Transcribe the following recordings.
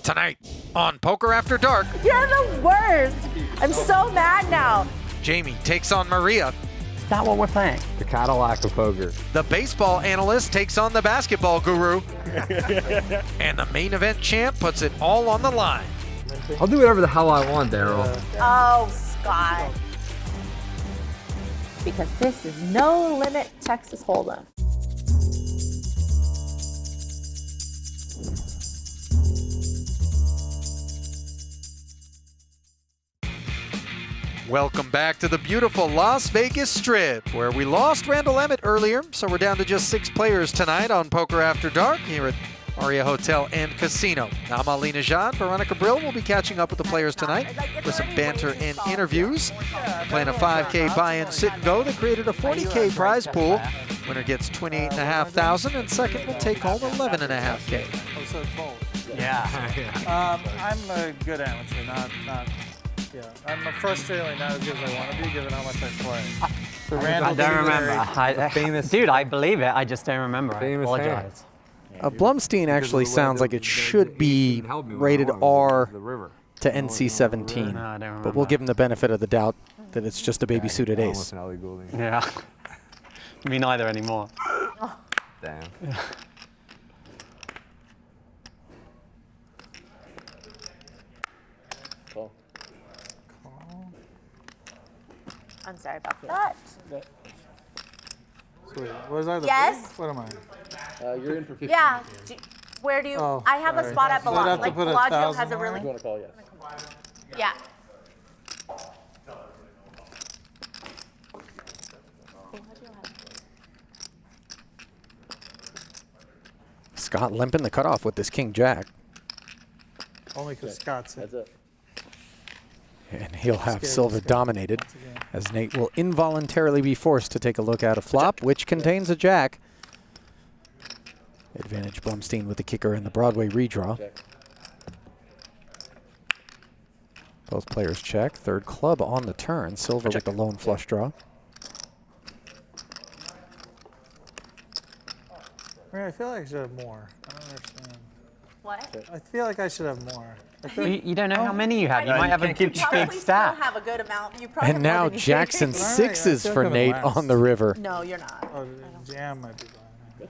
Tonight on Poker After Dark, You're the worst. I'm so mad now. Jamie takes on Maria. Is that what we're playing? The Cadillac of poker. The baseball analyst takes on the basketball guru. And the main event champ puts it all on the line. I'll do whatever the hell I want, Daryl. Oh, Scott. Because this is no limit Texas Hold'em. Welcome back to the beautiful Las Vegas Strip, where we lost Randall Emmett earlier, so we're down to just 6 players tonight on Poker After Dark here at Aria Hotel and Casino. I'm Ali Najad. Veronica Brill will be catching up with the players tonight with some banter and interviews. We're playing a 5K buy-in sit-and-go that created a 40K prize pool. Winner gets $28,500, and second will take home $11,500. Oh, so it's both. Yeah. I'm a good amateur, not. Yeah, I'm frustratingly not as good as I want to be, given how much I play. The Randall I don't remember. famous- Dude, I believe it. I just don't remember. I Famous apologize. Blumstein actually sounds like it should be rated R to NC-17, No, I don't remember. but we'll give him the benefit of the doubt that it's just a baby suited ace. Yeah. Me neither anymore. Damn. I'm sorry about that. Sweet. Was I the Yes. big? What am I? You're in for 50. Yeah. Where do you? Oh, I have a sorry. spot at So I'd have Belong. to Like put a Bellagio 1,000 has a more? really. You want to call, yes. Yeah. Scott limping the cutoff with this King Jack, Only because Scott's That's it. it. and he'll have Scary, silver scary. dominated, Once again. as Nate will involuntarily be forced to take a look at a flop, which contains a jack. Advantage Blumstein with the kicker and the Broadway redraw. Check. Both players check. Third club on the turn. Silver with the lone flush draw. I mean, I feel like I should have more. I don't understand. What? I feel like I should have more. I feel You don't know how many you have. You I might have a You big probably still stack. have a good amount. You probably And have more now than you jacks and think. All right, I sixes feel for like I'm Nate last. on the river. No, you're not. Oh, the jam might be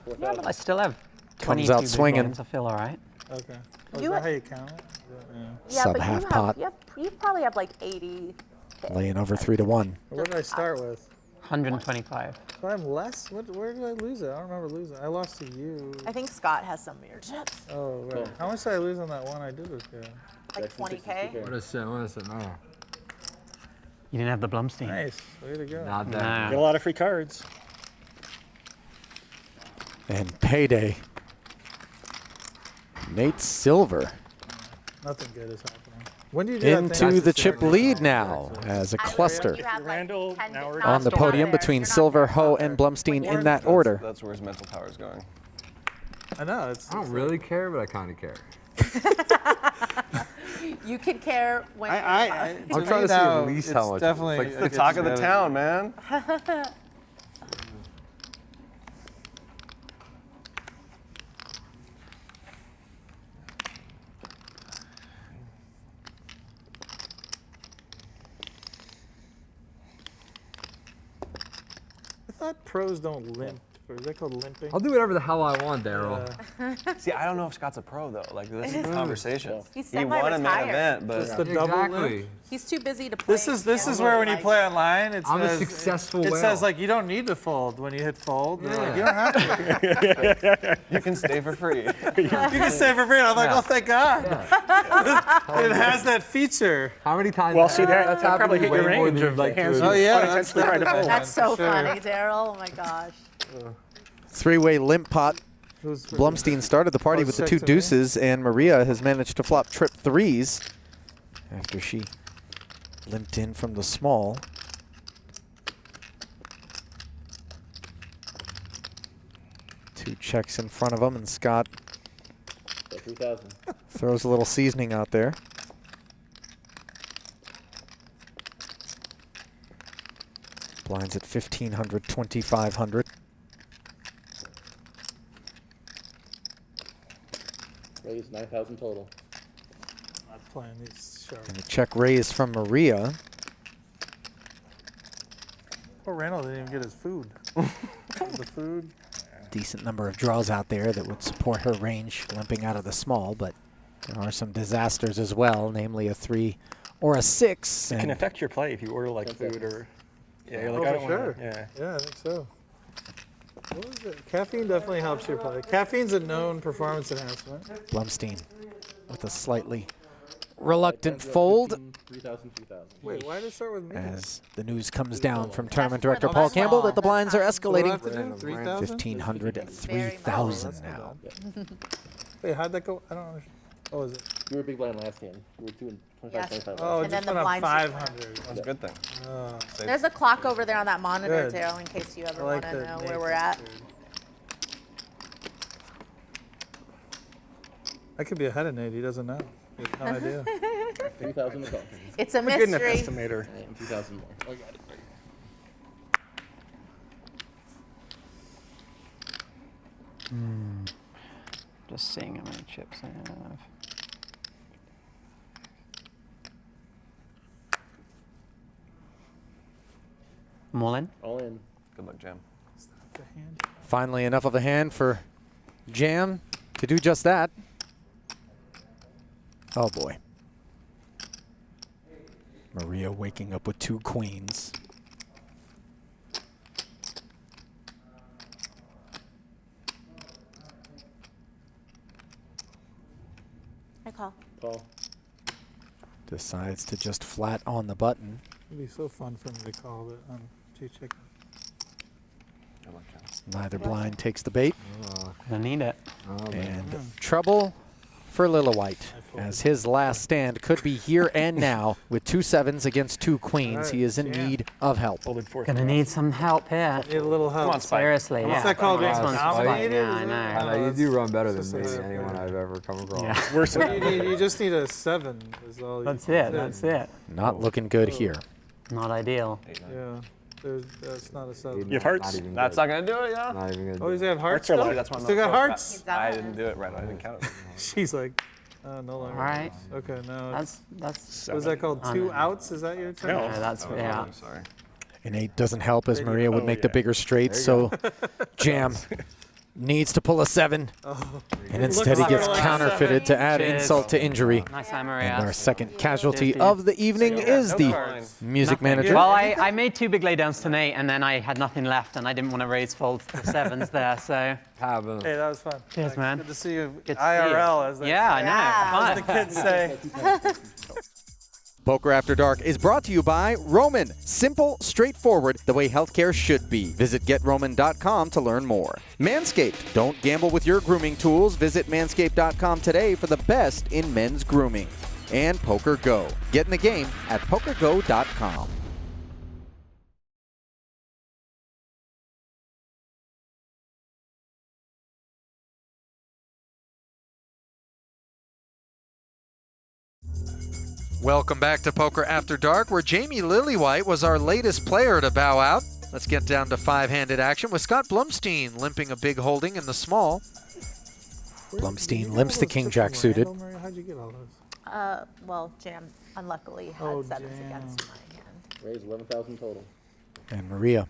buying Yeah, but I still have Comes 22 out big swinging. blinds. I feel all right. it. Okay. Oh, is You- that how you count it? Yeah. Yeah, Sub but half you pot. you probably have like 80. Laying over 3-1. What did I start with? 125. So I'm less? Where did I lose it? I don't remember losing. I lost to you. I think Scott has some weird chips. Oh, right. How much did I lose on that one I did with you? Like 20K. What is it? What is it? No. You didn't have the Blumstein. Nice. Way to go. Not that. No. Get a lot of free cards. And payday. Nate Silver Nothing good is happening. When do you do that thing? into the chip lead now as a cluster You have like Randall, 10 now we're not on the together. podium between You're not Silver, there. Ho, and Blumstein in that order. That's where his mental power is going. I know. It's. I don't really care, but I kind of care. You can care when. I'm trying to see at least how much. Definitely. It's the talk of the town, man. I thought pros don't limp. Or is that called limping? I'll do whatever the hell I want, Daryl. See, I don't know if Scott's a pro though. Like this is the conversation. He's He won a main semi-retired. event, It's but the double Exactly. limp. He's too busy to play. This is where when you play online, it I'm a says, successful It whale. says like you don't need to fold when you hit fold. They're like, Yeah. you don't have to. you can stay for free. You can save for free. And I'm like, Yeah. oh, thank God. It has that feature. How many times? Well, see, that that's probably happened hit your way more range than of you'd like hands. to. Oh yeah, Unintentionally trying to fold. That's so Sure. funny, Daryl. Oh my gosh. Three-way limp pot. Who's- Blumstein started the party Oh, with the check 2 to me. deuces, and Maria has managed to flop trip 3s after she limped in from the small. Two checks in front of him, and Scott So 3,000. throws a little seasoning out there. Blinds at 1,500, 2,500. Raise 9,000 total. not playing these sharks. And a check raise from Maria. Poor Randall didn't even get his food. The food. Decent number of draws out there that would support her range, limping out of the small, but there are some disasters as well, namely a 3 or a 6. It can And affect your play if you order like food or. Yeah, you're like, Oh, I for don't sure. want. Yeah. Yeah, I think so. What was it? Caffeine definitely helps your play. Caffeine's a known performance enhancement. Blumstein with a slightly reluctant fold 3,000, 2,000. Wait, why did it start with me? as the news comes down from tournament director That's Paul Campbell small. that the blinds are That's So what do I escalating. have to do? 3,000? 1,500, Very 3,000 Not now. bad. Wait, how'd that go? I don't understand. Oh, is it? You were a big blind last hand. You were 2 and 25, Yes. 25. Oh, it And then just the went up blinds just 500. That's a good thing. There's a clock over there on that monitor, Good. too, in case you I ever like want to that know Nate where we're at. answered. I could be ahead of Nate. He doesn't know. He has no idea. 3,000 to go. It's a I'm a good enough mystery. estimator. I am 2,000 more. I got it. Just seeing how many chips I have. I'm all in. All in. Good luck, Jam. The hand. Finally enough of a hand for Jam to do just that. Oh boy. Maria waking up with 2 queens. I call. Call. Decides to just flat on the button. It'd be so fun for me to call, but I'm too chicken. Good luck, Jam. Neither blind takes the bait. I need it. And trouble for Lillywhite, as his last stand could be here and now with 2 sevens against 2 queens. He is in Jam. need of help. Folded fourth. Gonna need some help here. Need a little help. Come on, Spike. Seriously, What's yeah. that called? Being This one's dominated? Yeah, I Is it? know. I know, you do run better than It's me, just a- anyone I've ever come across. Yeah. Worse What than do you need? You just need a 7. Is all. That's it. That's it. Not looking good here. Not ideal. Yeah. That's not a 7. You have hearts? Not even That's good. not gonna do it, yeah? Not even good. Oh, he's got hearts. Hearts are still? lucky, that's why I'm Still not got close, hearts. Is that I what didn't do it right. I didn't count it. She's like, no longer. All right. Okay, now it's. That's What is that called? 2 outs? Is that your turn? No. yeah, that's yeah. I'm sorry. An 8 doesn't help as Maria would Oh, make the yeah. bigger straight, so Jam needs to pull a 7. And instead he like gets a counterfeited to add Cheers. insult to injury. Nice time, And our Maria. second casualty Cheers to you. of the evening is the music manager. Well, I made 2 big laydowns tonight, and then I had nothing left, and I didn't want to raise folds to 7s there, so Have him. Hey, that was fun. Cheers, Thanks. man. Good to see you good to see you. IRL, as they Yeah, I say. know. Yeah. The Fun. kids say. Poker After Dark is brought to you by Roman. Simple, straightforward, the way healthcare should be. Visit GetRoman.com to learn more. Manscaped. Don't gamble with your grooming tools. Visit Manscaped.com today for the best in men's grooming. And Poker Go. Get in the game at PokerGo.com. Welcome back to Poker After Dark, where Jamie Lillywhite was our latest player to bow out. Let's get down to 5-handed action with Scott Blumstein limping a big holding in the small. Blumstein limps the king-jack suited. How'd you get all those? Well, Jam unluckily had Oh, 7s Jam. against my hand. Raise 11,000 total. And Maria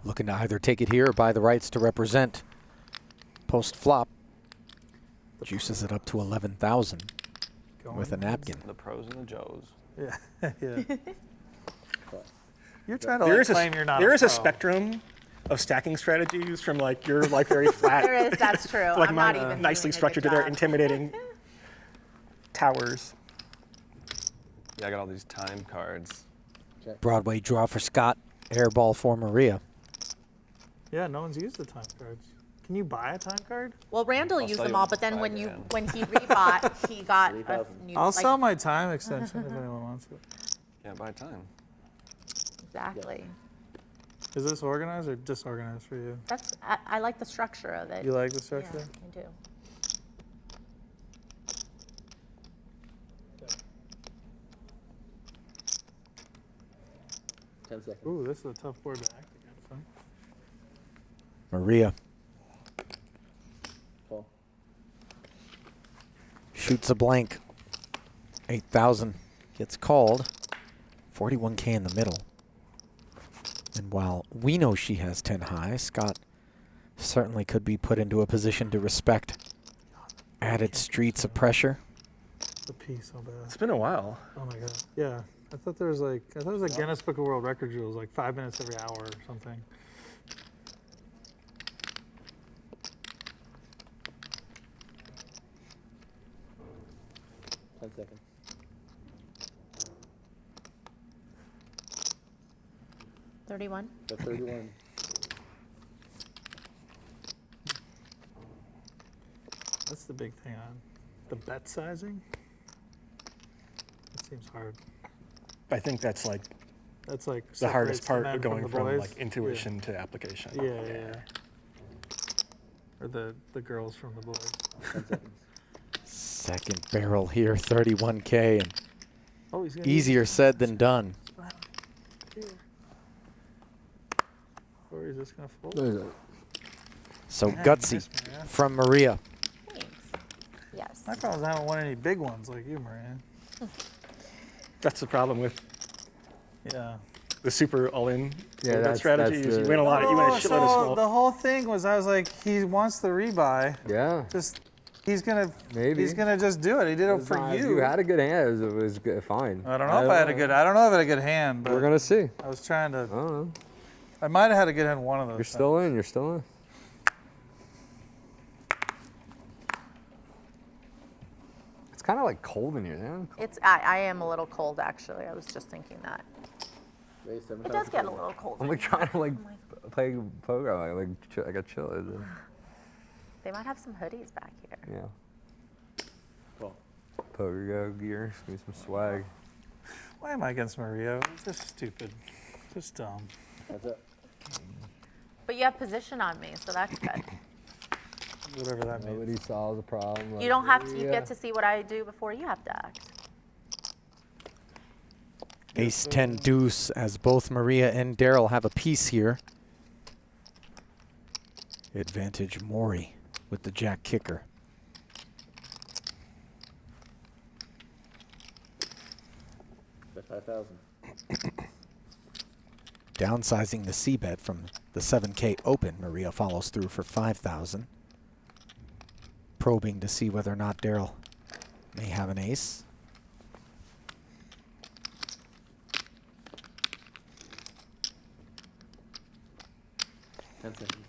looking to either take it here or buy the rights to represent post-flop. Juices it up to 11,000 with a napkin. The pros and the Joes. Yeah. Yeah. You're trying to There like, is claim you're not there a is a pro. spectrum of stacking strategies from like you're like very flat. There is, that's true. Like I'm mine, not even nicely doing a good structured to their job. intimidating towers. Yeah, I got all these time cards. Broadway draw for Scott. Airball for Maria. Yeah, no one's used the time cards. Can you buy a time card? Well, Randall I'll used sell them you all, but then 5 when grand. he rebought, he got a 3,000. new. I'll like, sell my time extension if anyone wants it. Yeah, buy time. Exactly. Is this organized or disorganized for you? That's I like the structure of it. You like the Yeah, structure? I do. Ten seconds. Ooh, this is a tough board to act against, huh? Maria Call. shoots a blank. 8,000 gets called. 41K in the middle. And while we know she has 10 high, Scott certainly could be put into a position to respect added streets of pressure. The P so bad. It's been a while. Oh my god. Yeah. I thought there was like, I thought it was a Guinness Book of World Records rules, like 5 minutes every hour or something. Seconds. $31. Got 31. That's the big thing on the bet sizing. That seems hard. I think that's like That's like the hardest separates part men of going the from boys. like intuition to application. Yeah. Or the girls from the boys. 10 seconds. Second barrel here, 31K, and Oh, he's gonna easier said than done. Or is this gonna fold? There's a- So Man, gutsy kiss me, yeah. from Maria. Thanks. Yes. My problem is I haven't won any big ones like you, Marianne. That's the problem with Yeah. the super all-in Yeah, that's strategy. Is the- you win a lot. You win a shitload of so small. the whole thing was I was like, he wants the rebuy. Yeah. Just he's gonna Maybe. he's gonna just do it. He did it As for long as you. You had a good hand. It was good, fine. I don't know if I had a good. I don't know if I had a good hand, but We're gonna see. I was trying to. I don't know. I might have had a good hand one of those. You're still in. You're still in. It's kind of like cold in here, man. I am a little cold actually. I was just thinking that. Raise 7,000. It does get a little cold. I'm like trying to like play poker. I got chill. They might have some hoodies back here. Yeah. Well, Poker go gear. Give me some swag. Why am I against Maria? It's just stupid. Just dumb. that's it. But you have position on me, so that's good. Whatever that means. Nobody solves a problem. You like don't have to. You Maria. get to see what I do before you have to act. Ace 10 deuce as both Maria and Daryl have a piece here. Advantage Maury with the jack kicker. Bet 5,000. Downsizing the C bet from the 7K open. Maria follows through for 5,000. Probing to see whether or not Daryl may have an ace. Ten seconds.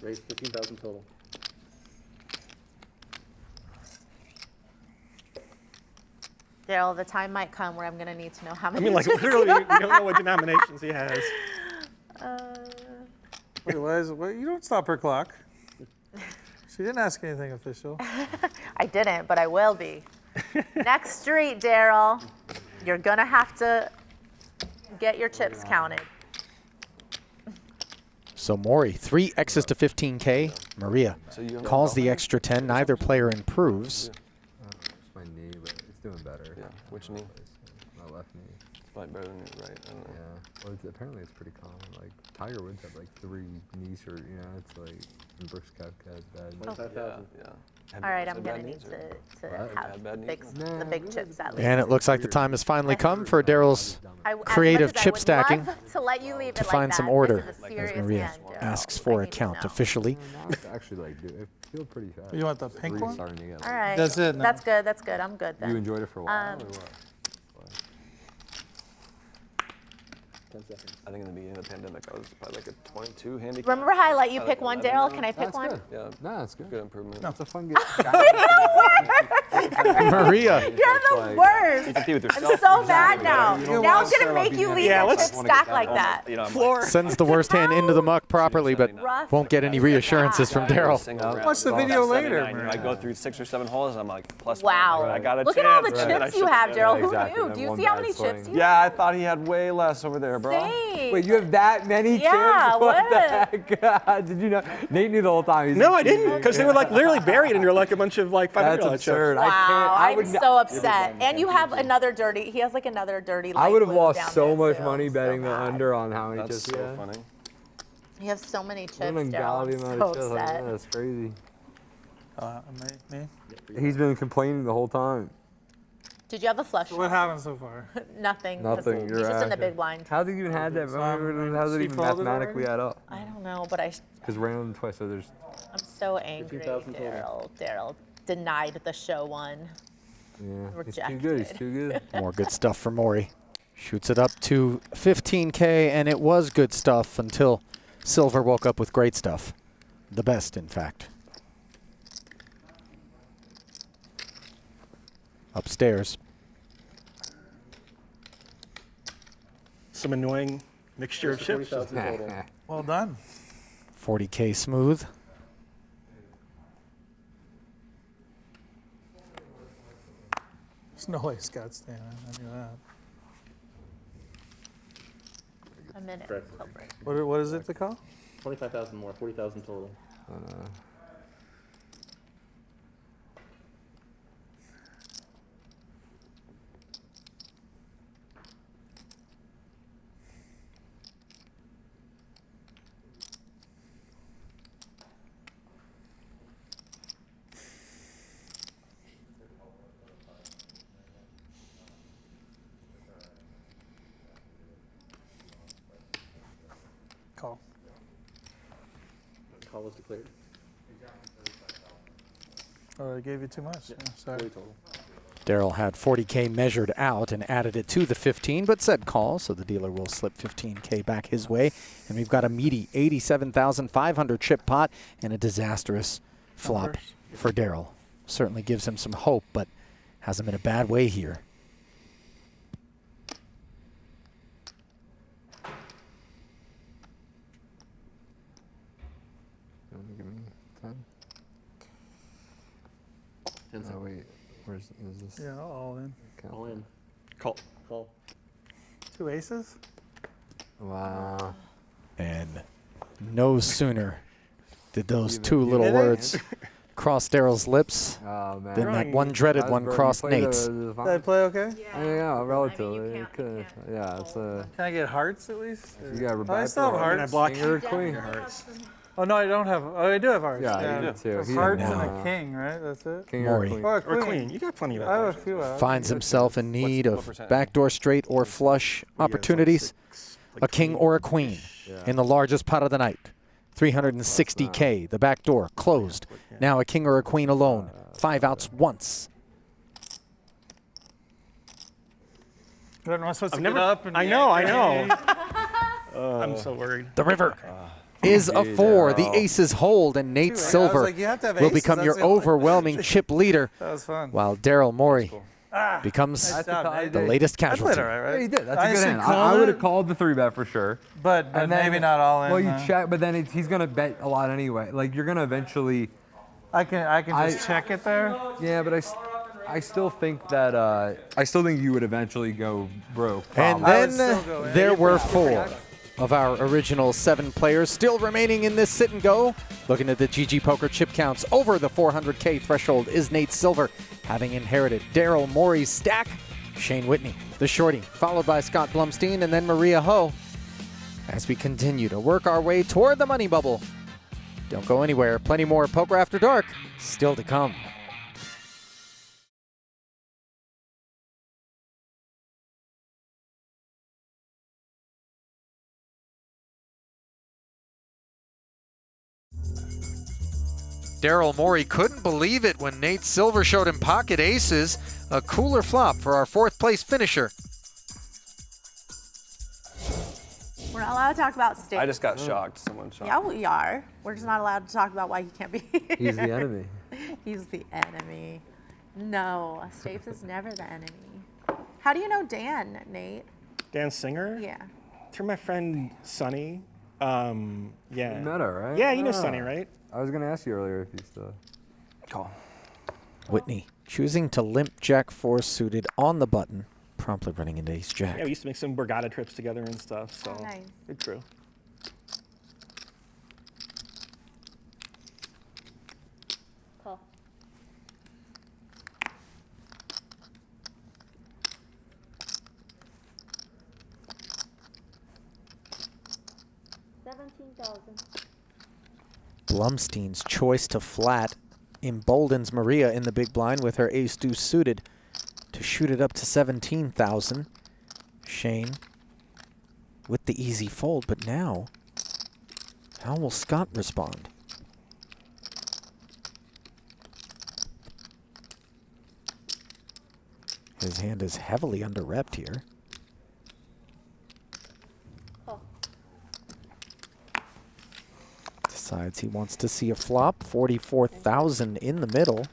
Raise 15,000 total. Daryl, the time might come where I'm gonna need to know how I many. mean, like chips literally, you you don't know what denominations he has. Wait, why is, you don't stop her clock. She didn't ask anything official. I didn't, but I will be. Next street, Daryl. You're gonna have to get your chips counted. So Maury, 3 X's to 15K. Maria calls the extra 10. Neither player improves. It's my knee, but it's doing better. Yeah, which knee? My left knee. It's probably better than your right. I don't know. Yeah. Well, apparently it's pretty common. Like Tiger Woods have like 3 knee surgery. You know, it's like and Brooks Koepka has bad. 25,000. Yeah. All right, I'm gonna need to have Bad big, knees? the big chips at least. And it looks like the time has finally come for Daryl's I- as much creative as I chip would stacking love to let you leave to it like find that, some this order is a as serious Maria hand, Daryl. asks I for a need to count know. officially. Now it's actually like it feels pretty fast. You want the pink Really one? starting to get, All like- right. That's it now. That's good. That's good. I'm good then. You enjoyed it for a while or what? 10 seconds. I think in the beginning of the pandemic, I was probably like a 22 handicap. Remember how I let you I pick like one, 11 Daryl? now. Can I pick That's one? good. Yeah, No, that's good. good improvement. No, it's a fun game. Maria, You're the like- You worst. compete with I'm yourself. so mad now. You don't Now wanna I'm gonna show make up you being leave Yeah, your let's- chip stack like that. You know, I'm like, sends the worst hand into the muck properly, but Rough. won't get any reassurances from Daryl. single round Watch the with video all that later, 79. You know, I go through 6 or 7 holes, and I'm like, plus Wow. one. I got a Look chance. at all the and then I chips you should- have, Daryl. Yeah, Who exactly. knew? And Do you one see how bad many swing. chips you Yeah, I thought he had way less over there, bro. Same. Wait, you have that many Yeah, chips? what? the heck? Did you know? Nate knew the whole time. He's No, I didn't, because they were like literally buried under like a bunch of like $500 That's absurd. chips. I can't. Wow, I I'm would. so upset. And you have another dirty. He has like another dirty. I light would have blue lost down so there, much too. money So betting the bad. under on how many That's chips. so funny. You have so many chips, What an Daryl. ungodly I'm amount so of chips. Like, upset. that's crazy. Me? He's been complaining the whole time. Did you have a flush? What happened so far? Nothing. 'cause Nothing. He's You're just in the active. big blind. How do you even have that? How does it She even folded mathematically already? add up? I don't know, but I'm Because random twice, so there's. so angry. 15,000 total. Daryl denied the show one. Yeah, he's too good. He's too good. More good stuff for Maury. Shoots it up to 15K, and it was good stuff until Silver woke up with great stuff. The best, in fact. Upstairs. Some annoying mixture of chips. 40,000 total. Well done. 40K smooth. There's no way Scott's staying. I knew that. A minute. Correct. What is it to call? 25,000 more, 40,000 total. Call. Call was declared. Oh, I gave you too much. Yeah, sorry. 40 total. Daryl had 40K measured out and added it to the 15, but said call, so the dealer will slip 15K back his way. And we've got a meaty 87,500 chip pot and a disastrous flop for Daryl. Certainly gives him some hope, but has him in a bad way here. You want to give me 10? 10 Oh, seconds. wait. Is this? Yeah, all in. count? All in. Call. Call. 2 aces? Wow. And no sooner did those Even- two little Did they? words cross Daryl's lips Oh, man. than that one dreaded one crossed Nate's. Did I play okay? Yeah, relatively. you It can't- could. Yeah, it's a. Can I get hearts at least? You got Oh, I still have hearts. King or queen? Oh, no, I don't have. Oh, I do have hearts. Yeah, you do too. There's He hearts didn't and know. a king, right? That's it? King Maury. or queen? Or a Or queen. queen. You got plenty of I have a that. few out. Finds himself in need what of percentage? backdoor straight or flush opportunities. A king or a queen in the largest pot of the night. 360K, the back door closed. Now a king or a queen alone. 5 outs once. I'm not supposed to I've get never. up and I know. I'm so worried. The river is a 4. The aces hold, and Nate I was Silver like, you have to have will aces, become that's your the only- overwhelming chip leader, That was fun. while Daryl Morey becomes Nice job, Nate. the latest I played casualty. all right, right? Yeah, you did. That's I a good should hand. call I would it, have called the 3-bet for sure. But And then- maybe not all in. Well, you check, but then he's gonna bet a lot anyway. Like you're gonna eventually. I can just check it there. Yeah, but I still think that I still think you would eventually go broke. And probably. I would then still go in. there were 4 of our original 7 players still remaining in this sit and go. Looking at the GG Poker chip counts, over the 400K threshold is Nate Silver, having inherited Daryl Morey's stack. Shane Whitney, the shorty, followed by Scott Blumstein and then Maria Ho. As we continue to work our way toward the money bubble. Don't go anywhere. Plenty more Poker After Dark still to come. Daryl Morey couldn't believe it when Nate Silver showed him pocket aces, a cooler flop for our 4th place finisher. We're not allowed to talk about stakes. I just got shocked. Someone shocked. Yeah, we are. We're just not allowed to talk about why he can't be here. He's the enemy. He's the enemy. No, Stapes is never the enemy. How do you know Dan, Nate? Dan Singer? Yeah. Through my friend Sonny. Yeah. You met her, right? Yeah, you know Ah. Sonny, right? I was gonna ask you earlier if you still. Call. Whitney choosing to limp Jack 4 suited on the button, promptly running into Ace Jack. Yeah, we used to make some Borgata trips together and stuff. So Oh, nice. good crew. Cool. Blumstein's choice to flat emboldens Maria in the big blind with her ace-deuce suited to shoot it up to 17,000. Shane with the easy fold, but now, how will Scott respond? His hand is heavily under-repped here. Decides he wants to see a flop. 44,000 in the middle.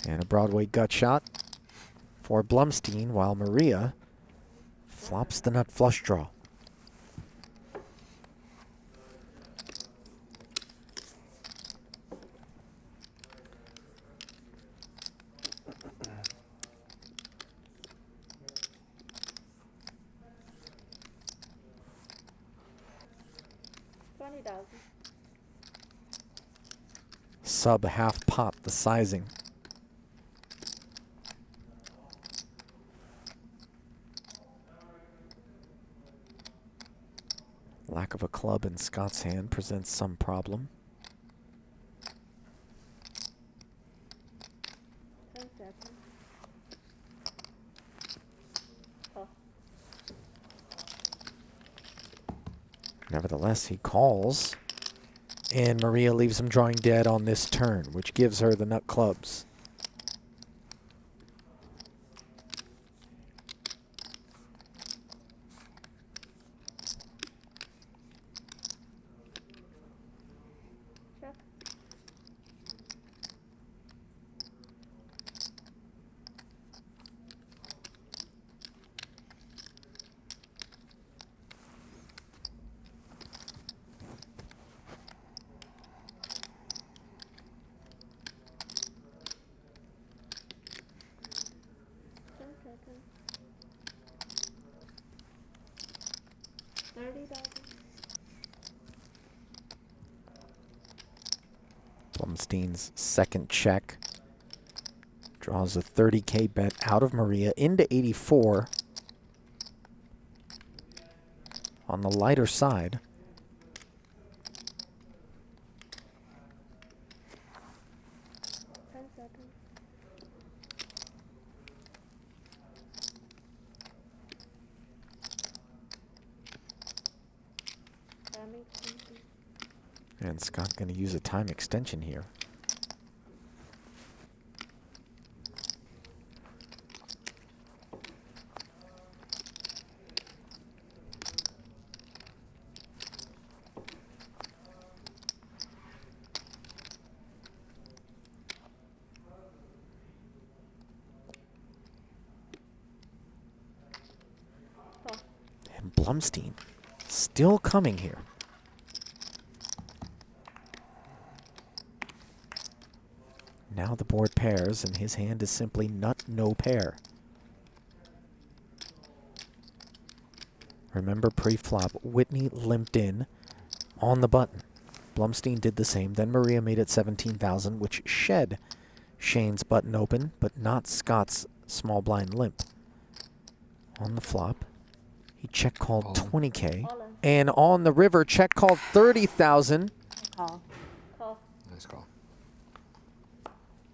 And a Broadway gut shot for Blumstein, while Maria flops the nut flush draw. Sub half pot, the sizing. Lack of a club in Scott's hand presents some problem. Nevertheless, he calls, and Maria leaves him drawing dead on this turn, which gives her the nut clubs. Blumstein's second check draws a 30K bet out of Maria into 84. On the lighter side. And Scott going to use a time extension here. And Blumstein still coming here. Now the board pairs, and his hand is simply nut, no pair. Remember pre-flop, Whitney limped in on the button. Blumstein did the same. Then Maria made it 17,000, which shed Shane's button open, but not Scott's small blind limp. On the flop, he check called 20K. And on the river, check called 30,000. Call. Nice call.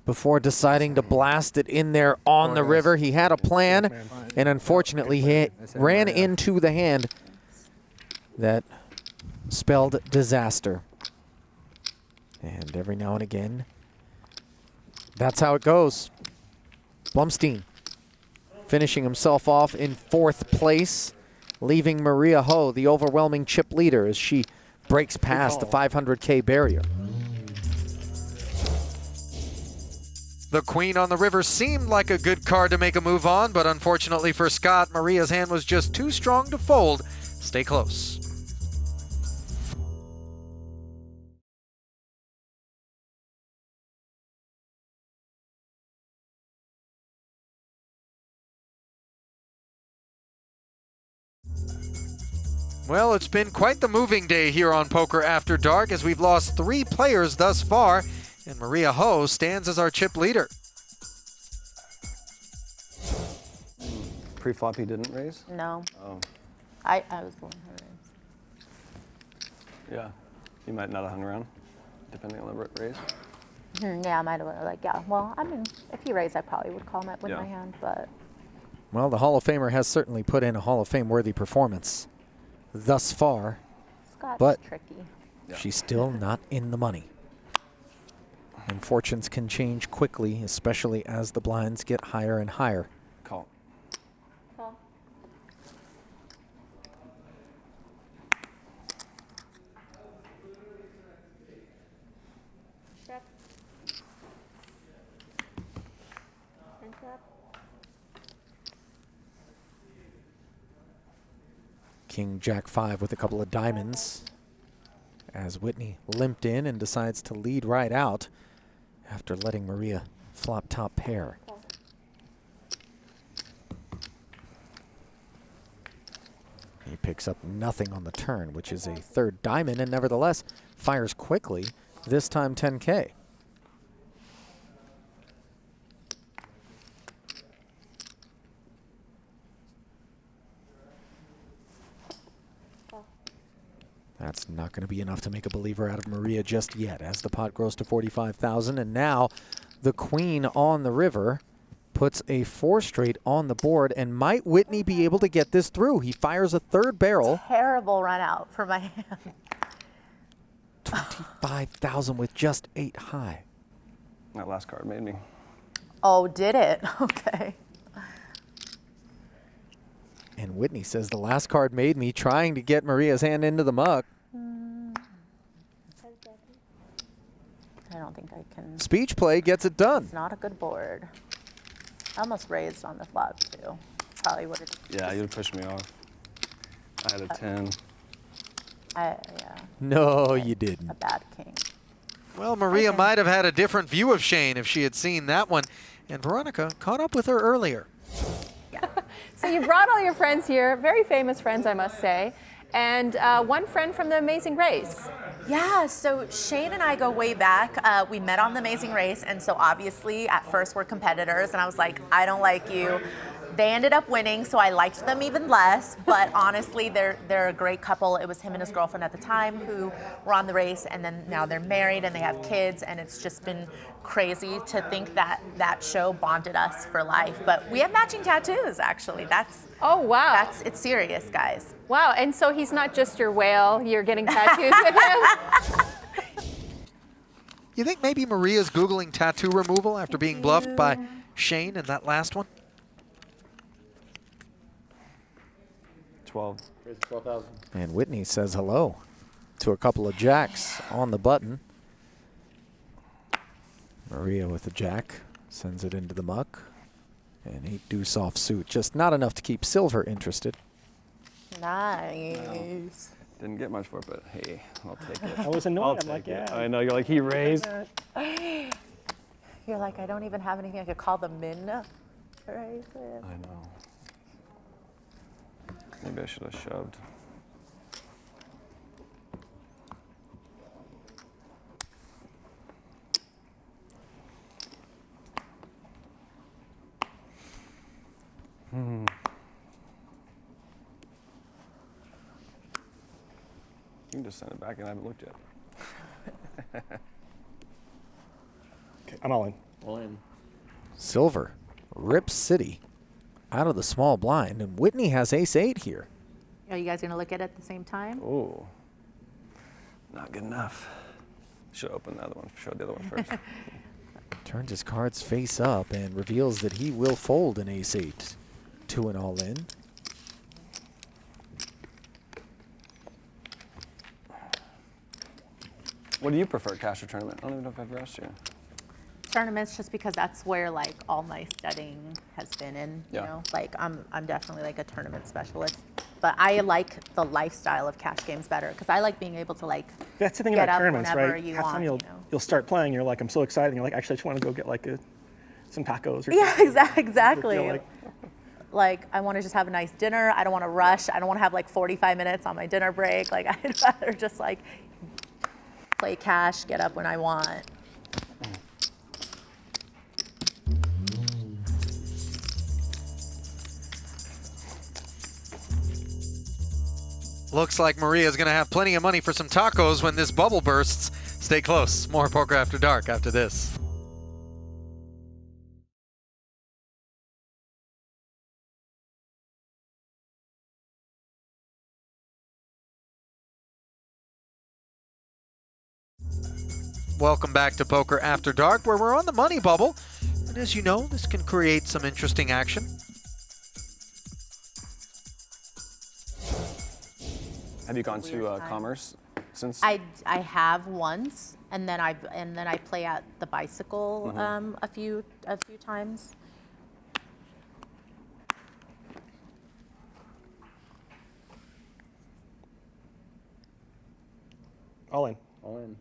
Before deciding to blast it in there on the river. He had a plan, and unfortunately he ran into the hand that spelled disaster. And every now and again, that's how it goes. Blumstein finishing himself off in 4th place, leaving Maria Ho the overwhelming chip leader as she breaks past the 500K barrier. The queen on the river seemed like a good card to make a move on, but unfortunately for Scott, Maria's hand was just too strong to fold. Stay close. Well, it's been quite the moving day here on Poker After Dark as we've lost 3 players thus far, and Maria Ho stands as our chip leader. Pre-flop he didn't raise? No. Oh, I was the one who raised. yeah. You might not have hung around, depending on the raise. Yeah, I might have like, yeah. Well, I mean, if he raised, I probably would call him with Yeah. my hand, but Well, the Hall of Famer has certainly put in a Hall of Fame-worthy performance thus far. Scott's But- tricky. Yeah. She's still not in the money. And fortunes can change quickly, especially as the blinds get higher and higher. Call. Well, check. Hands up. King Jack 5 with a couple of diamonds. As Whitney limped in and decides to lead right out after letting Maria flop top pair. He picks up nothing on the turn, which is a third diamond, and nevertheless fires quickly, this time 10K. That's not going to be enough to make a believer out of Maria just yet, as the pot grows to 45,000. And now the queen on the river puts a 4 straight on the board. And might Whitney be able to get this through? He fires a third barrel. Terrible run out for my hand. 25,000 with just 8 high. That last card made me. Oh, did it? Okay. And Whitney says the last card made me, trying to get Maria's hand into the muck. I don't think I can. Speech play gets it done. It's not a good board. I almost raised on the flop too. Probably would have. Yeah, you'd push me off. I had a 10. Yeah, No, you didn't. a bad king. Well, Maria Okay. might have had a different view of Shane if she had seen that one. And Veronica caught up with her earlier. So you brought all your friends here, very famous friends, I must say, and one friend from The Amazing Race. Yeah, so Shane and I go way back. We met on The Amazing Race, and so obviously at first we're competitors, and I was like, I don't like you. They ended up winning, so I liked them even less, but honestly, they're a great couple. It was him and his girlfriend at the time who were on the race, and then now they're married and they have kids, and it's just been crazy to think that that show bonded us for life. But we have matching tattoos, actually. Oh, wow. It's serious, guys. Wow, and so he's not just your whale, you're getting tattoos with him? You think maybe Maria's Googling tattoo removal after being bluffed by Shane in that last one? 12. Raise 12,000. And Whitney says hello to a couple of jacks on the button. Maria with the jack sends it into the muck. And 8 deuce offsuit, just not enough to keep Silver interested. Nice. Didn't get much for it, but hey, I'll take it. I was annoyed. I'll I'm take like, it. yeah. I know, you're like, he raised. You're like, I don't even have anything I could call the min raise with. I know. Maybe I should have shoved. You can just send it back and I haven't looked yet. Okay, I'm all in. All in. Silver rips City out of the small blind, and Whitney has ace-8 here. Are you guys going to look at it at the same time? Oh, not good enough. Should open the other one. Show the other one first. Turns his cards face up and reveals that he will fold an ace-8 to an all-in. What do you prefer, cash or tournament? I don't even know if I've ever asked you. Tournaments, just because that's where like all my studying has been in. You Yeah. know, like I'm definitely like a tournament specialist. But I like the lifestyle of cash games better because I like being able to like That's the thing get about up tournaments, whenever right? you Half the want. time You you'll know? you'll start playing. You're like, I'm so excited. And you're like, actually, I just want to go get like some tacos. Or Yeah, something. exactly. Feel Like I want to just have a nice dinner. I don't want to rush. I don't want to have like 45 minutes on my dinner break. Like I'd rather just like play cash, get up when I want. Looks like Maria's going to have plenty of money for some tacos when this bubble bursts. Stay close. More Poker After Dark after this. Welcome back to Poker After Dark, where we're on the money bubble. And as you know, this can create some interesting action. Have you gone to Commerce since? I have once, and then I play at the bicycle a few times. All in. All in.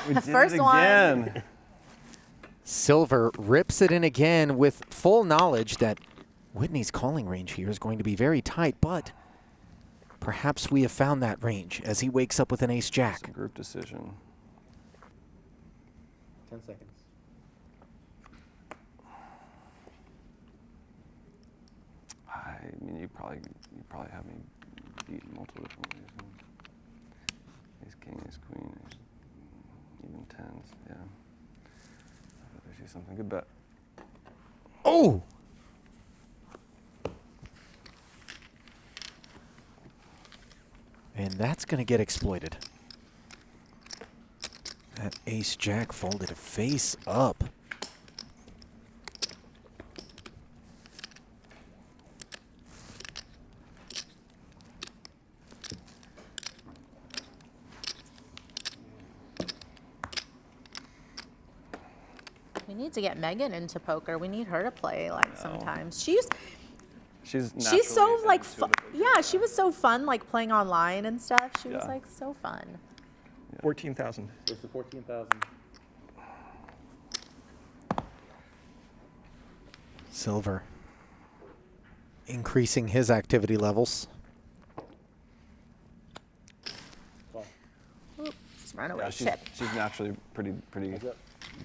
We did First it one. again. Silver rips it in again with full knowledge that Whitney's calling range here is going to be very tight, but perhaps we have found that range as he wakes up with an ace-jack. It's a group decision. 10 seconds. I mean, you probably have me beat multiple different ways. Ace king, ace queen, ace, even tens. Yeah. I see something. Good bet. Oh! And that's going to get exploited. That ace-jack folded face up. We need to get Megan into poker. We need her to play like sometimes. She's She's so naturally like intuitive. yeah, she was so fun like playing online and stuff. She was Yeah. like so fun. 14,000. It's the 14,000. Silver increasing his activity levels. Oops, runaway Yeah, chip. she's naturally pretty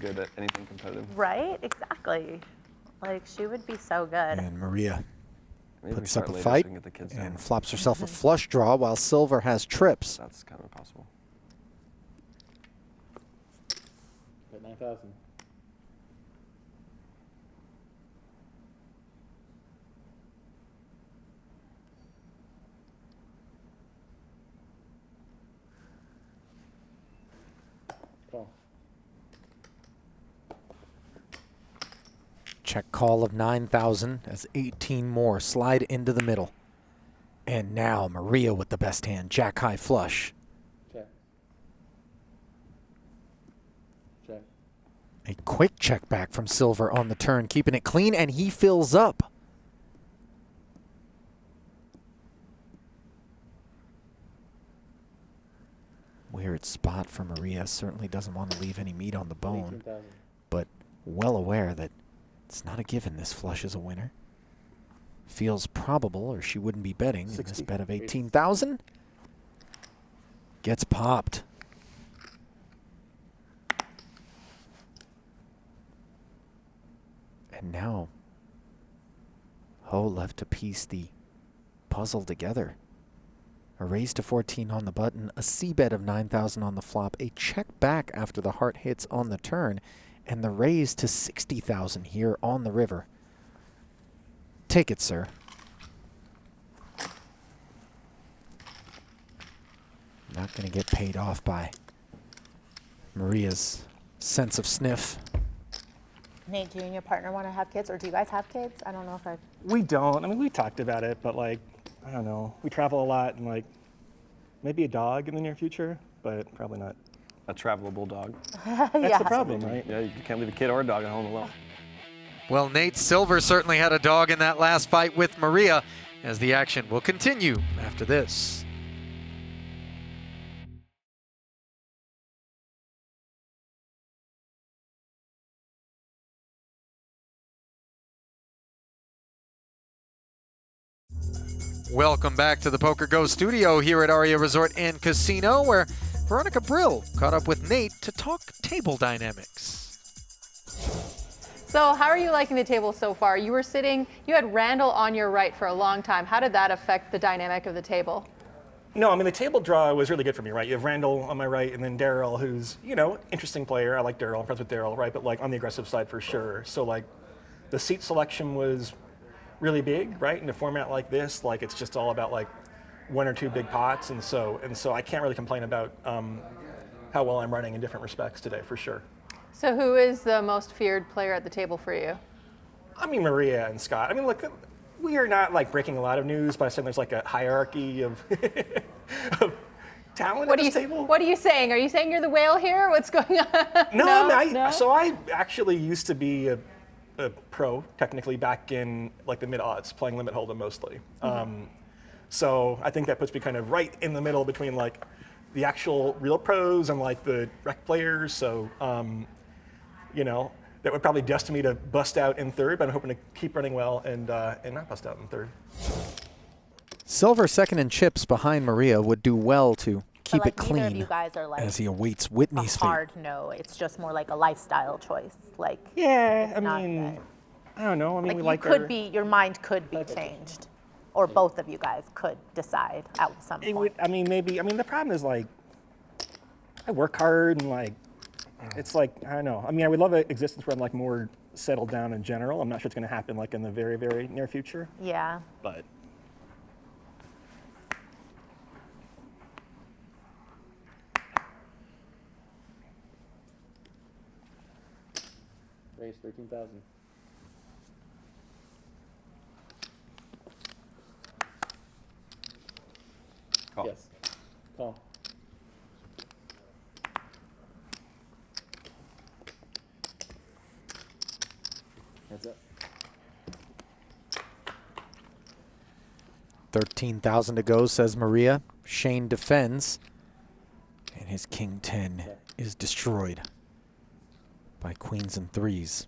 good at anything competitive. Right? Exactly. Like she would be so good. And Maria Maybe we puts up start a later so fight we can get the kids and down. flops herself a flush draw while Silver has trips. That's kind of impossible. Bet 9,000. Call. Check call of 9,000 as 18 more slide into the middle. And now Maria with the best hand, jack high flush. Check. Check. A quick check back from Silver on the turn, keeping it clean, and he fills up. Weird spot for Maria. Certainly doesn't want to leave any meat on the bone, 18,000. but well aware that it's not a given this flush is a winner. Feels probable, or she wouldn't be betting in this 60. bet of 18,000. Gets popped. And now, Ho left to piece the puzzle together. A raise to 14 on the button, a c-bet of 9,000 on the flop, a check back after the heart hits on the turn, and the raise to 60,000 here on the river. Take it, sir. Not going to get paid off by Maria's sense of sniff. Nate, do you and your partner want to have kids, or do you guys have kids? I don't know if I've. We don't. I mean, we talked about it, but like, I don't know. We travel a lot, and like, maybe a dog in the near future, but probably not. A travelable dog. That's the problem, right? Yeah, you can't leave a kid or a dog at home alone. Well, Nate Silver certainly had a dog in that last fight with Maria, as the action will continue after this. Welcome back to the Poker Go studio here at Aria Resort and Casino, where Veronica Brill caught up with Nate to talk table dynamics. So how are you liking the table so far? You had Randall on your right for a long time. How did that affect the dynamic of the table? No, I mean, the table draw was really good for me, right? You have Randall on my right, and then Daryl, who's, interesting player. I like Daryl. I'm friends with Daryl, right? But, like, on the aggressive side for sure. So, like, the seat selection was really big, right? In a format like this, like, it's just all about, like, one or two big pots. And so I can't really complain about how well I'm running in different respects today, for sure. So who is the most feared player at the table for you? I mean, Maria and Scott. I mean, look, we are not like breaking a lot of news, but I said there's like a hierarchy of, of talent at this table. What are you saying? Are you saying you're the whale here? What's going on? No, so I actually used to be a pro, technically, back in like the mid-aughts, playing limit hold'em mostly. So I think that puts me kind of right in the middle between like the actual real pros and like the rec players. So, that would probably destine me to bust out in third, but I'm hoping to keep running well and not bust out in third. Silver second in chips behind Maria would do well to keep it Neither of clean you guys are like as he awaits Whitney's a fate. hard no. It's just more like a lifestyle choice. Like Yeah, it's not that- I don't know. I mean, we you like could be, your mind could be changed, or both of you guys could decide at some point. The problem is like, I work hard and like, it's like, I don't know. I mean, I would love an existence where I'm like more settled down in general. I'm not sure it's going to happen like in the very, very near future. Yeah. But Raise 13,000. Call. Yes. Call. Heads up. 13,000 to go, says Maria. Shane defends, and his king 10 is destroyed by queens and threes.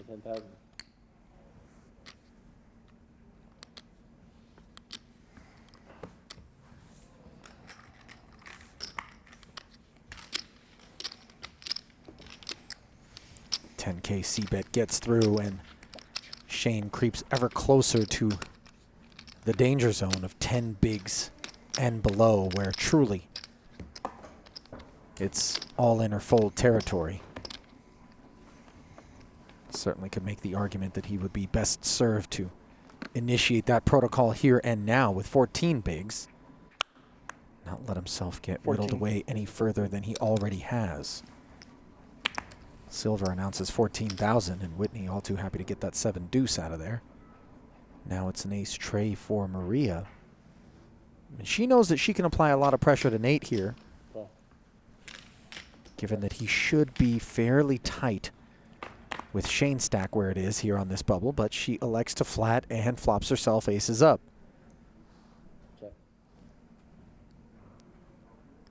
10,000. $10K C-bet gets through, and Shane creeps ever closer to the danger zone of 10 bigs and below, where truly it's all in or fold territory. Certainly could make the argument that he would be best served to initiate that protocol here and now with 14 bigs. Not let himself get whittled away any further than he already has. Silver announces 14,000, and Whitney all too happy to get that 7 deuce out of there. Now it's an ace tray for Maria. And she knows that she can apply a lot of pressure to Nate here, given that he should be fairly tight with Shane's stack where it is here on this bubble, but she elects to flat and flops herself aces up. Check.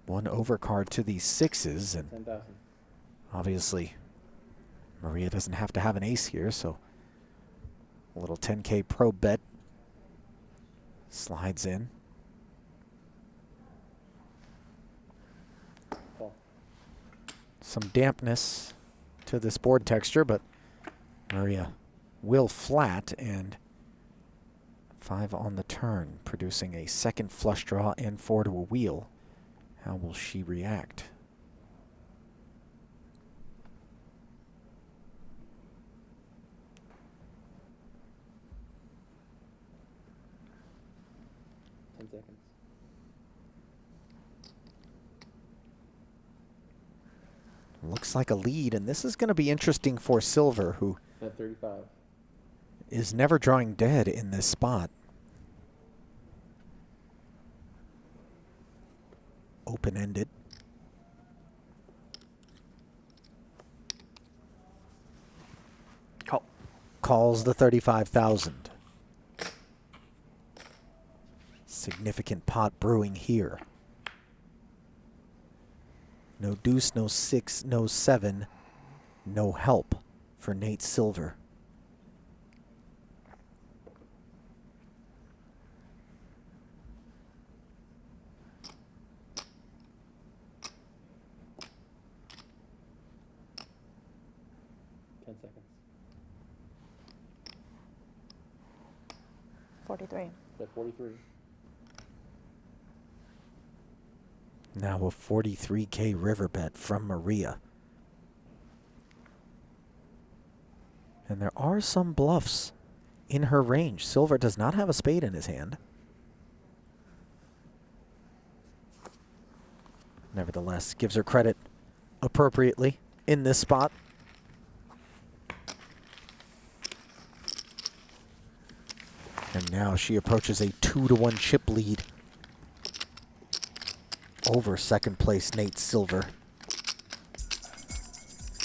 One overcard to these sixes, and 10,000. obviously Maria doesn't have to have an ace here, so a little 10K pro bet slides in. Call. Some dampness to this board texture, but Maria will flat, and 5 on the turn, producing a second flush draw and 4 to a wheel. How will she react? Seconds. Looks like a lead, and this is going to be interesting for Silver, who At 35. is never drawing dead in this spot. Open-ended. Call. Calls the 35,000. Significant pot brewing here. No deuce, no 6, no 7, no help for Nate Silver. 43. Bet 43. Now a 43K river bet from Maria. And there are some bluffs in her range. Silver does not have a spade in his hand. Nevertheless, gives her credit appropriately in this spot. And now she approaches a 2-1 chip lead over second place Nate Silver.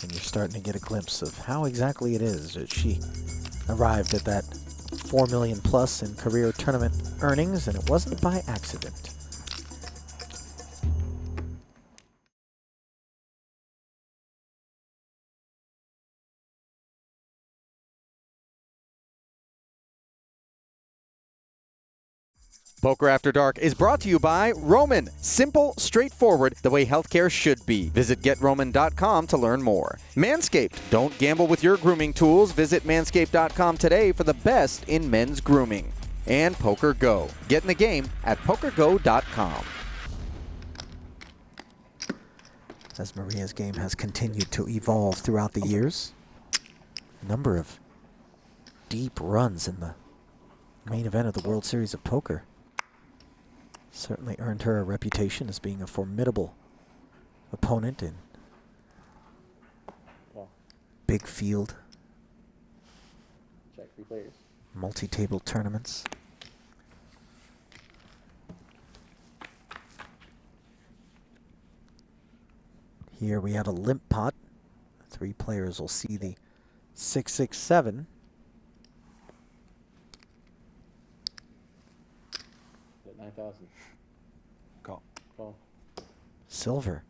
And you're starting to get a glimpse of how exactly it is that she arrived at that 4 million plus in career tournament earnings, and it wasn't by accident. Poker After Dark is brought to you by Roman. Simple, straightforward, the way healthcare should be. Visit GetRoman.com to learn more. Manscaped. Don't gamble with your grooming tools. Visit Manscaped.com today for the best in men's grooming. And Poker Go. Get in the game at PokerGo.com. As Maria's game has continued to evolve throughout the years, a number of deep runs in the main event of the World Series of Poker certainly earned her a reputation as being a formidable opponent in big field, Check 3 players. multi-table tournaments. Here we have a limp pot. 3 players will see the 6-6-7. Bet 9,000. Call. Call. Silver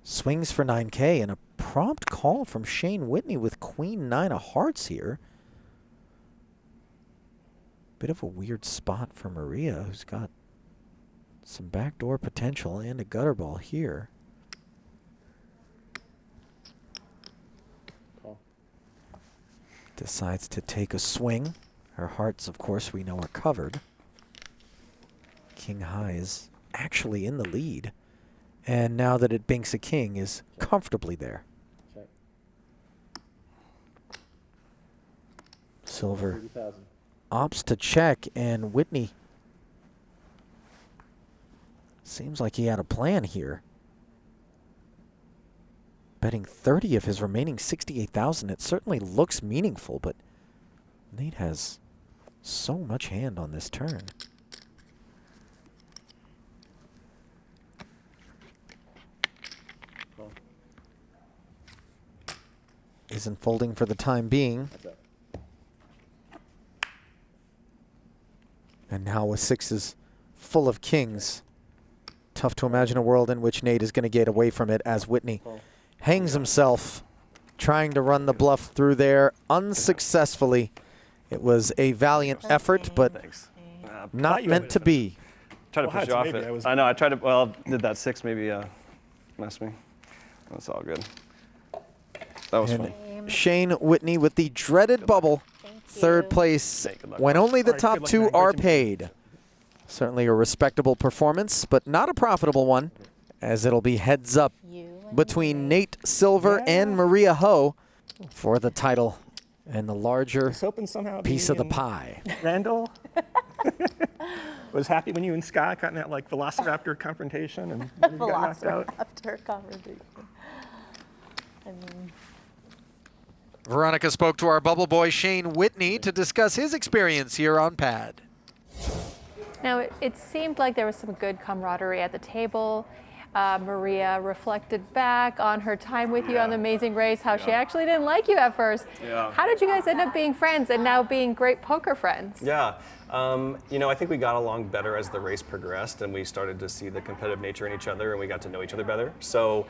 swings for 9K and a prompt call from Shane Whitney with Queen 9 of hearts here. Bit of a weird spot for Maria, who's got some backdoor potential and a gutter ball here. Call. Decides to take a swing. Her hearts, of course, we know are covered. King high is actually in the lead. And now that it binks a king, is comfortably there. Check. Silver 30,000. opts to check, and Whitney seems like he had a plan here. Betting 30 of his remaining 68,000. It certainly looks meaningful, but Nate has so much hand on this turn. Call. Isn't folding for the time being. That's up. And now with sixes full of kings. Tough to imagine a world in which Nate is going to get away from it as Whitney Call. hangs himself, trying to run the bluff through there unsuccessfully. It was a valiant effort, but Thanks. not meant to be. Tried to Well, push you off maybe it. I was- I know. I tried to. Well, did that 6 maybe mess me? That's all good. That was And fun. Shane Whitney with the dreaded bubble. Third place Hey, good luck. when only the All right, top good luck, 2 man. Great are to meet you. paid. Certainly a respectable performance, but not a profitable one, as it'll be heads up between Nate Silver and Maria Ho for the title and the larger I was hoping somehow piece me of the and pie. Randall was happy when you and Scott got in that like Velociraptor confrontation and you got knocked out. After conversation. I mean, Veronica spoke to our bubble boy Shane Whitney to discuss his experience here on Pad. Now, it seemed like there was some good camaraderie at the table. Maria reflected back on her time with you on The Amazing Race, how she actually didn't like you at first. Yeah. How did you guys end up being friends and now being great poker friends? Yeah. You know, I think we got along better as the race progressed, and we started to see the competitive nature in each other, and we got to know each other better. So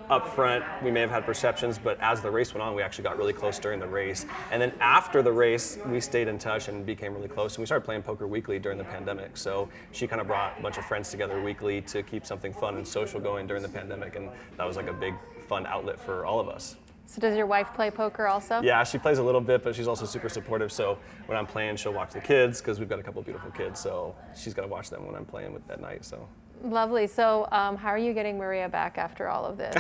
up front, we may have had perceptions, but as the race went on, we actually got really close during the race. And then after the race, we stayed in touch and became really close. And we started playing poker weekly during the pandemic. So she kind of brought a bunch of friends together weekly to keep something fun and social going during the pandemic. And that was like a big, fun outlet for all of us. So does your wife play poker also? Yeah, she plays a little bit, but she's also super supportive. So when I'm playing, she'll watch the kids because we've got a couple of beautiful kids. So she's got to watch them when I'm playing at night. So. Lovely. So how are you getting Maria back after all of this?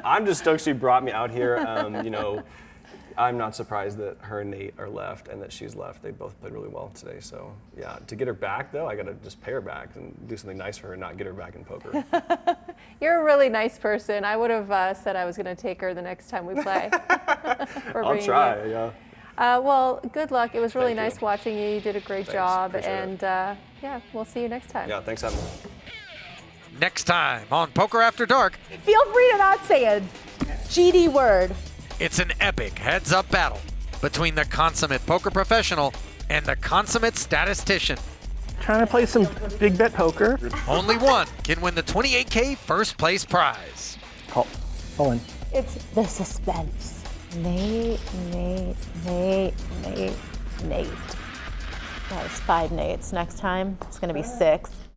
I'm just stoked she brought me out here. You know, I'm not surprised that her and Nate are left and that she's left. They both played really well today. So yeah, to get her back though, I got to just pay her back and do something nice for her and not get her back in poker. You're a really nice person. I would have said I was going to take her the next time we play. I'll try, yeah. Well, good luck. It was really Thank you. nice watching you. You did a great Thanks. job. Appreciate And yeah, we'll see you next time. Yeah, thanks for having me. Next time on Poker After Dark, Feel free to not say a GD word. it's an epic heads-up battle between the consummate poker professional and the consummate statistician. Trying to play some big bet poker. Only one can win the $28K first place prize. Call in. It's the suspense. Nate. That was 5 Nates. Next time, it's going to be 6.